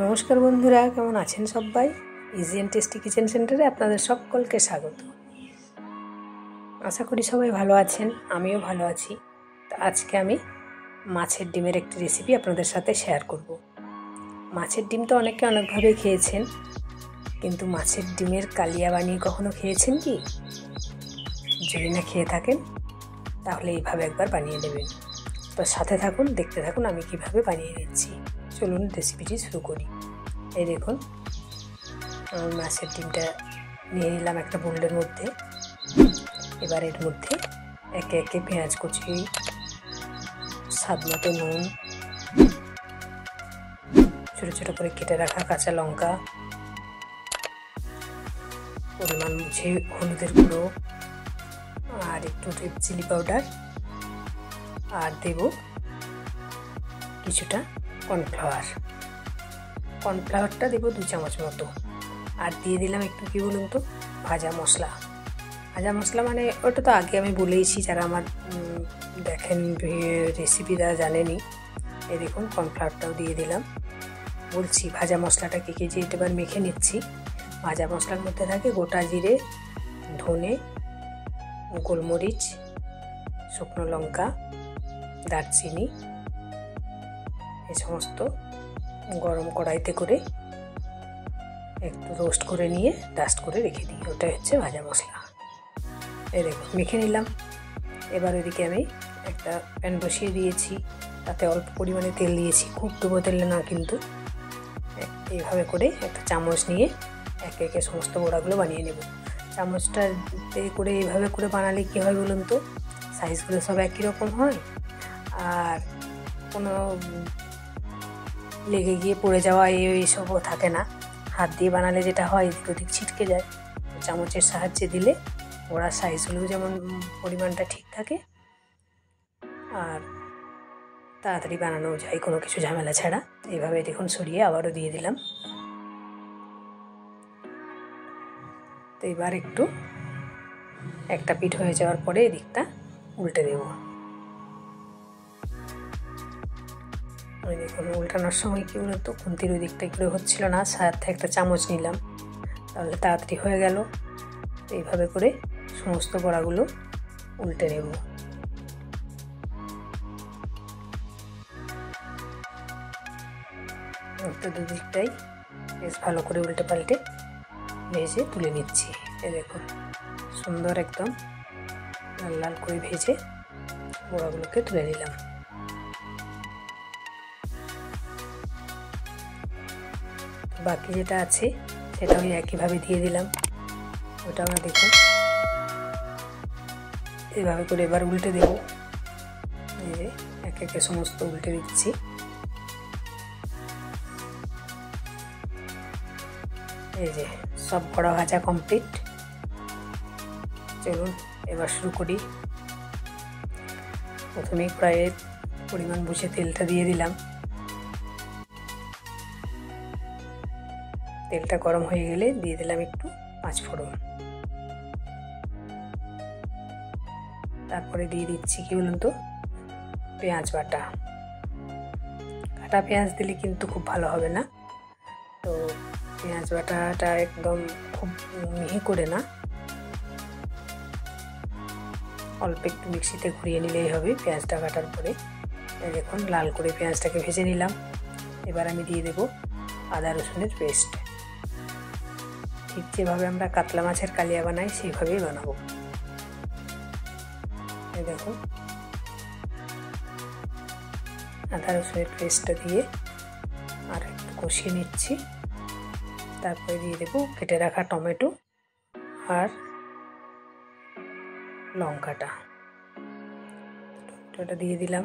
নমস্কার বন্ধুরা, কেমন আছেন সবাই? ইজি অ্যান্ড টেস্টি কিচেন সেন্টারে আপনাদের সকলকে স্বাগত। আশা করি সবাই ভালো আছেন, আমিও ভালো আছি। তো আজকে আমি মাছের ডিমের একটি রেসিপি আপনাদের সাথে শেয়ার করব। মাছের ডিম তো অনেকে অনেকভাবে খেয়েছেন, কিন্তু মাছের ডিমের কালিয়া বানিয়ে কখনো খেয়েছেন কি? যদি না খেয়ে থাকেন তাহলে এইভাবে একবার বানিয়ে নেবেন। তো সাথে থাকুন, দেখতে থাকুন আমি কিভাবে বানিয়ে নিচ্ছি। চলুন রেসিপিটি শুরু করি। এই দেখুন, আমি মাছের ডিমটা নিয়ে নিলাম একটা বোলের মধ্যে। এবার এর মধ্যে একে একে পেঁয়াজ কুচি, স্বাদ মতো নুন, ছোটো ছোটো করে কেটে রাখা কাঁচা লঙ্কা, পরিমাণ বুঝে হলুদের গুঁড়ো, আর একটু রেড চিলি পাউডার, আর দেব কিছুটা কর্নফ্লাওয়ারটা দেবো 2 চামচ মতো। আর দিয়ে দিলাম একটু কি বলুন তো, ভাজা মশলা মানে ওটা তো আগে আমি বলেইছি, যারা আমার দেখেন রেসিপি তারা জানেনি। এই দেখুন, কর্নফ্লাওয়ারটাও দিয়ে দিলাম। বলছি ভাজা মশলাটাকে কেজি এবার মেখে নিচ্ছি। ভাজা মশলার মধ্যে থাকে গোটা জিরে, ধনে, গোলমরিচ, শুকনো লঙ্কা, দারচিনি। এই সমস্ত গরম কড়াইতে করে একটু রোস্ট করে নিয়ে ডাস্ট করে রেখে দিই, ওটাই হচ্ছে ভাজা মশলা। এই দেখুন মেখে নিলাম। এবার ওইদিকে আমি একটা প্যান বসিয়ে দিয়েছি, তাতে অল্প পরিমাণে তেল দিয়েছি, খুব ডুবো তেল না কিন্তু। এইভাবে করে একটা চামচ নিয়ে একে একে সমস্ত বড়াগুলো বানিয়ে নেব। চামচটাতে করে এইভাবে করে বানালে কী হয় বলুন তো, সাইজগুলো সব একই রকম হয়, আর কোনো লেগে গিয়ে পড়ে যাওয়া এইসবও থাকে না। হাত দিয়ে বানালে যেটা হয়, এদিক ওদিক ছিটকে যায়। চামচের সাহায্যে দিলে ওরা সাইজগুলো যেমন পরিমাণটা ঠিক থাকে, আর তাড়াতাড়ি বানানো যায় কোনো কিছু ঝামেলা ছাড়া। এইভাবে দেখুন সরিয়ে আবারও দিয়ে দিলাম। তো এবার একটু একটা পিঠ হয়ে যাওয়ার পরে এদিকটা উল্টে দেব। ওই দেখুন, উল্টানোর সময় কি বলুন তো, খুন্তির ওই দিকটা করে হচ্ছিল না, সাথে একটা চামচ নিলাম, তাহলে তাড়াতাড়ি হয়ে গেল। এইভাবে করে সমস্ত বড়াগুলো উল্টে নেব। তো দুদিকটাই বেশ ভালো করে উল্টে পাল্টে ভেজে তুলে নিচ্ছি। এই দেখুন, সুন্দর একদম লাল লাল করে ভেজে বড়াগুলোকে তুলে নিলাম। বাকি যেটা আছে সেটা ওই একইভাবে দিয়ে দিলাম, ওটা আমরা দেখুন। এইভাবে করে এবার উল্টে দেব। এই যে একে একে সমস্ত উল্টে দিচ্ছি। এই যে সব বড়া ভাজা কমপ্লিট। চলুন এবার শুরু করি। প্রথমেই কড়াইয়ের পরিমাণ বুঝে তেলটা দিয়ে দিলাম। তেলটা গরম হয়ে গেলে দিয়ে দিলাম একটু 5 ফোড়ন। তারপরে দিয়ে দিচ্ছি কি বলুন তো, পেঁয়াজ বাটা। কাটা পেঁয়াজ দিলে কিন্তু খুব ভালো হবে না, তো পেঁয়াজ বাটাটা একদম খুব মিহি করে না, অল্প একটু মিক্সিতে ঘুরিয়ে নিলেই হবে পেঁয়াজটা কাটার পরে। দেখুন লাল করে পেঁয়াজটাকে ভেজে নিলাম। এবার আমি দিয়ে দেব আদা রসুনের পেস্ট। ঠিক যেভাবে আমরা কাতলা মাছের কালিয়া বানাই সেইভাবেই বানাবো। এই দেখুন, আদা রসুনের পেস্টটা দিয়ে আর একটু কষিয়ে নিচ্ছি। তারপরে দিয়ে দেবো কেটে রাখা টমেটো আর লঙ্কাটা। টমেটোটা দিয়ে দিলাম,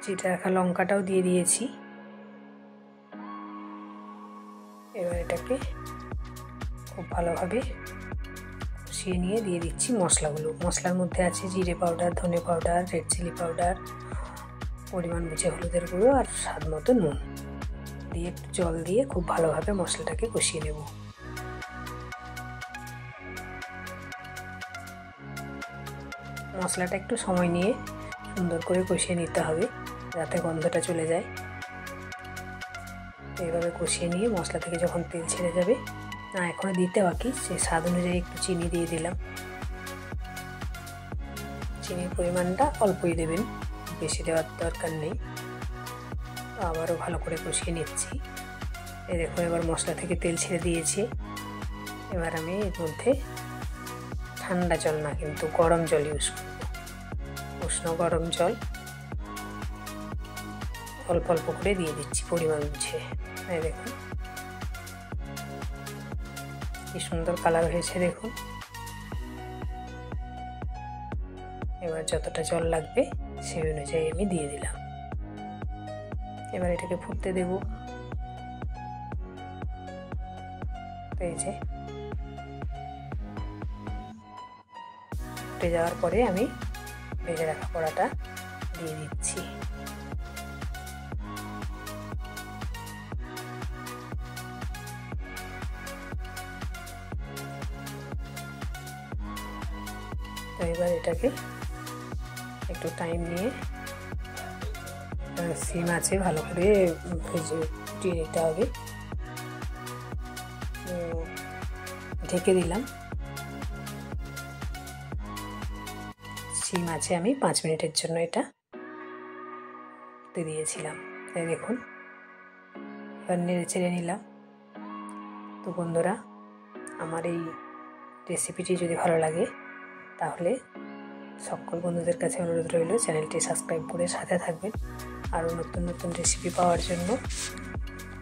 কেটে রাখা লঙ্কাটাও দিয়ে দিয়েছি। এবার এটাকে খুব ভালোভাবে কষিয়ে নিয়ে দিয়ে দিচ্ছি মশলাগুলো। মশলার মধ্যে আছে জিরে পাউডার, ধনে পাউডার, রেড চিলি পাউডার, পরিমাণ বুঝে হলুদের গুঁড়ো, আর স্বাদ মতো নুন দিয়ে একটু জল দিয়ে খুব ভালোভাবে মশলাটাকে কষিয়ে নেব। মশলাটা একটু সময় নিয়ে সুন্দর করে কষিয়ে নিতে হবে যাতে গন্ধটা চলে যায়। এইভাবে কষিয়ে নিয়ে মশলা থেকে যখন তেল ছেড়ে যাবে, না এখনও দিতে বাকি, সেই স্বাদ অনুযায়ী একটু চিনি দিয়ে দিলাম। চিনির পরিমাণটা অল্পই দেবেন, বেশি দেওয়ার দরকার নেই। আবারও ভালো করে কষিয়ে নিচ্ছি। এই দেখুন এবার মশলা থেকে তেল ছেড়ে দিয়েছি। এবার আমি এর মধ্যে ঠান্ডা জল না, কিন্তু গরম জল ইউজ করব। উষ্ণ গরম জল অল্প অল্প করে দিয়ে দিচ্ছি পরিমাণ বুঝে। এই দেখুন কি সুন্দর কালার হয়েছে দেখুন। এবার যতটা জল লাগবে সেই অনুযায়ী আমি দিয়ে দিলাম। এবার এটাকে ফুটতে দেব। এই যে ফুটে যাওয়ার পরে আমি ভেজে রাখা কড়াটা দিয়ে দিচ্ছি। তো এবার এটাকে একটু টাইম নিয়ে সিম আছে ভালো করে ভেজে ফুটিয়ে নিতে হবে। ঢেকে দিলাম। সিম আছে আমি 5 মিনিটের জন্য এটা দিয়েছিলাম। এই দেখুন এবার নেড়ে চেড়ে নিলাম। তো বন্ধুরা, আমার এই রেসিপিটি যদি ভালো লাগে তাহলে সকল বন্ধুদের কাছে অনুরোধ রইল চ্যানেলটি সাবস্ক্রাইব করে সাথে থাকবেন। আরও নতুন নতুন রেসিপি পাওয়ার জন্য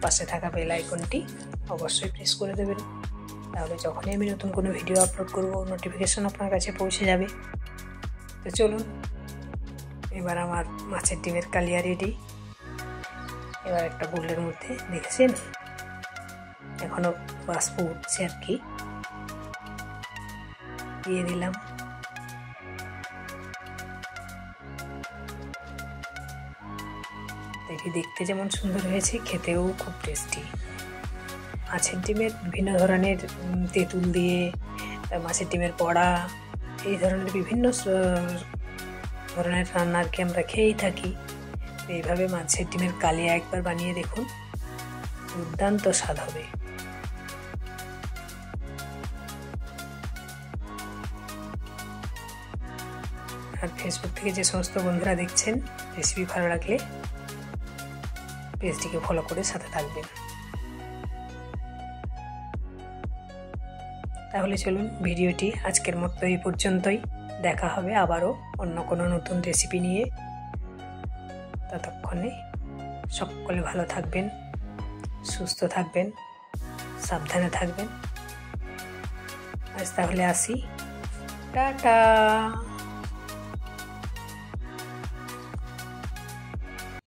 পাশে থাকা বেল আইকনটি অবশ্যই প্রেস করে দেবেন, তাহলে যখনই আমি নতুন কোনো ভিডিও আপলোড করব নোটিফিকেশন আপনার কাছে পৌঁছে যাবে। তো চলুন, এবার আমার মাছের ডিমের কালিয়া রেডি। এবার একটা বোলের মধ্যে দেখেছেন এখনও বাষ্প উঠছে আর কি, দিয়ে দিলাম। এটি দেখতে যেমন সুন্দর হয়েছে, খেতেও খুব টেস্টি। মাছের ডিমের বিভিন্ন ধরনের তেঁতুল দিয়ে, মাছের ডিমের বড়া, এই ধরনের বিভিন্ন ধরনের রান্না আর কি আমরা খেয়েই থাকি। এইভাবে মাছের ডিমের কালিয়া একবার বানিয়ে দেখুন, দুর্দান্ত স্বাদ হবে। আর ফেসবুক থেকে যে সমস্ত বন্ধুরা দেখছেন, রেসিপি ভালো লাগলে পেজটিকে ফলো করে সাথে থাকবেন। তাহলে চলুন, ভিডিওটি আজকের মতো এই পর্যন্তই। দেখা হবে আবারও অন্য কোনো নতুন রেসিপি নিয়ে। ততক্ষণে সকলে ভালো থাকবেন, সুস্থ থাকবেন, সাবধানে থাকবেন। আজ তাহলে আসি, টাটা।